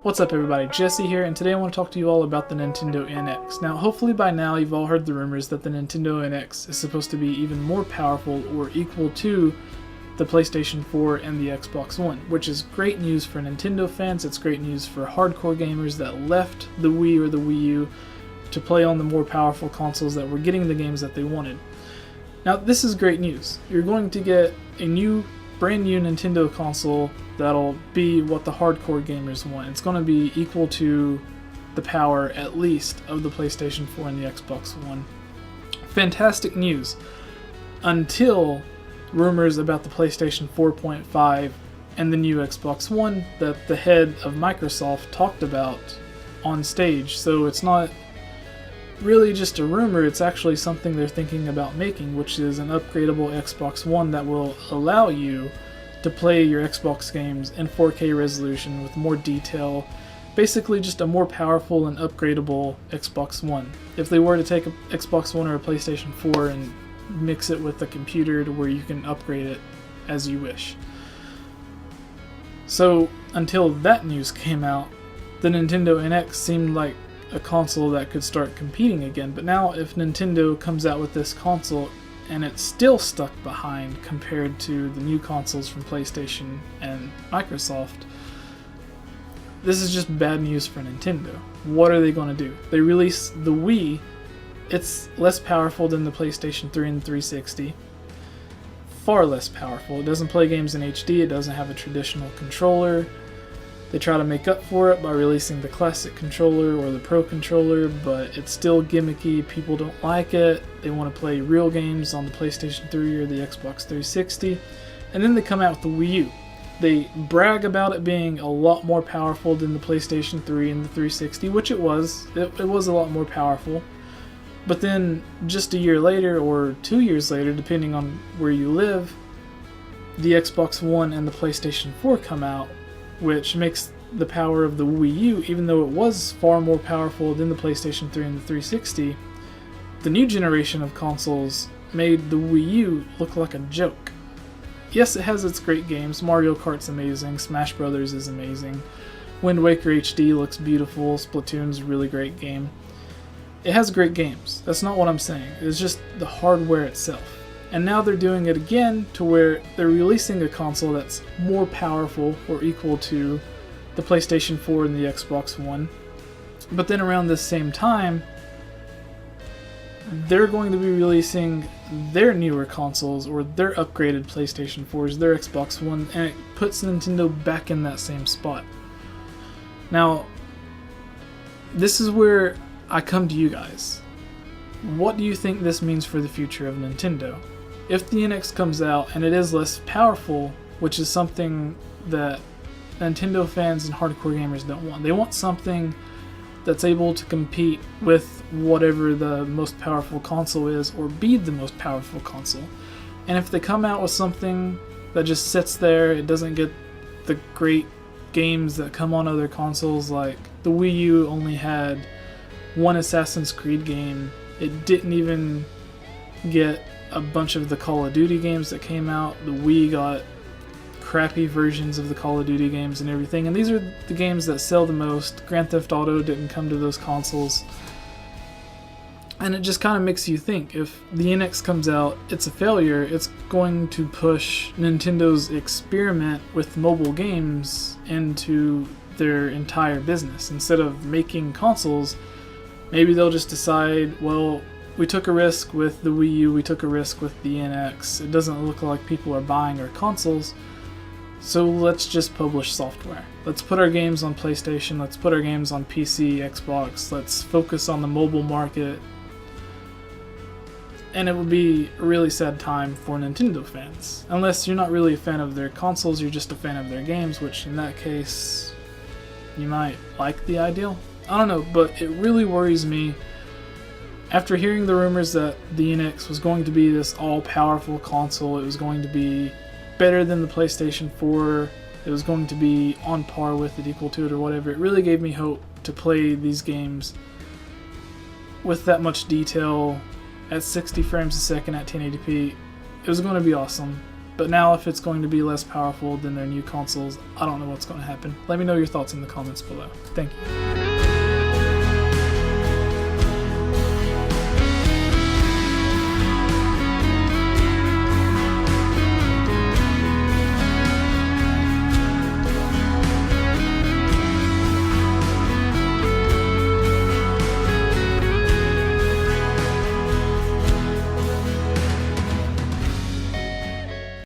What's up everybody, Jesse here, and today I want to talk to you all about the Nintendo NX. Now hopefully by now you've all heard the rumors that the Nintendo NX is supposed to be even more powerful or equal to the PlayStation 4 and the Xbox One, which is great news for Nintendo fans. It's great news for hardcore gamers that left the Wii or the Wii U to play on the more powerful consoles that were getting the games that they wanted. Now this is great news. You're going to get a brand new Nintendo console that'll be what the hardcore gamers want. It's going to be equal to the power, at least, of the PlayStation 4 and the Xbox One. Fantastic news. Until rumors about the PlayStation 4.5 and the new Xbox One that the head of Microsoft talked about on stage. So it's not really just a rumor, it's actually something they're thinking about making, which is an upgradable Xbox One that will allow you to play your Xbox games in 4K resolution with more detail. Basically just a more powerful and upgradable Xbox One. If they were to take an Xbox One or a PlayStation 4 and mix it with a computer to where you can upgrade it as you wish. So until that news came out, the Nintendo NX seemed like a console that could start competing again. But now if Nintendo comes out with this console and it's still stuck behind compared to the new consoles from PlayStation and Microsoft, this is just bad news for Nintendo. What are they going to do? They release the Wii. It's less powerful than the PlayStation 3 and 360. Far less powerful. It doesn't play games in HD. It doesn't have a traditional controller. They try to make up for it by releasing the classic controller or the Pro controller, but it's still gimmicky. People don't like it. They want to play real games on the PlayStation 3 or the Xbox 360. And then they come out with the Wii U. They brag about it being a lot more powerful than the PlayStation 3 and the 360, which it was. It was a lot more powerful. But then just a year later or 2 years later, depending on where you live, the Xbox One and the PlayStation 4 come out, which makes the power of the Wii U, even though it was far more powerful than the PlayStation 3 and the 360, the new generation of consoles made the Wii U look like a joke. Yes, it has its great games. Mario Kart's amazing, Smash Brothers is amazing, Wind Waker HD looks beautiful, Splatoon's a really great game. It has great games, that's not what I'm saying, it's just the hardware itself. And now they're doing it again to where they're releasing a console that's more powerful or equal to the PlayStation 4 and the Xbox One. But then around this same time, they're going to be releasing their newer consoles or their upgraded PlayStation 4s, their Xbox One, and it puts Nintendo back in that same spot. Now, this is where I come to you guys. What do you think this means for the future of Nintendo? If the NX comes out and it is less powerful, which is something that Nintendo fans and hardcore gamers don't want. They want something that's able to compete with whatever the most powerful console is or be the most powerful console. And if they come out with something that just sits there, it doesn't get the great games that come on other consoles, like the Wii U only had one Assassin's Creed game. It didn't even get a bunch of the Call of Duty games that came out. The Wii got crappy versions of the Call of Duty games and everything, and these are the games that sell the most. Grand Theft Auto didn't come to those consoles. And it just kind of makes you think, if the NX comes out, it's a failure, it's going to push Nintendo's experiment with mobile games into their entire business. Instead of making consoles, maybe they'll just decide, well, we took a risk with the Wii U, we took a risk with the NX, it doesn't look like people are buying our consoles, so let's just publish software. Let's put our games on PlayStation, let's put our games on PC, Xbox, let's focus on the mobile market. And it would be a really sad time for Nintendo fans. Unless you're not really a fan of their consoles, you're just a fan of their games, which in that case, you might like the ideal. I don't know, but it really worries me. After hearing the rumors that the NX was going to be this all-powerful console, it was going to be better than the PlayStation 4, it was going to be on par with it, equal to it, or whatever, it really gave me hope to play these games with that much detail, at 60 frames a second at 1080p. It was going to be awesome. But now if it's going to be less powerful than their new consoles, I don't know what's going to happen. Let me know your thoughts in the comments below. Thank you.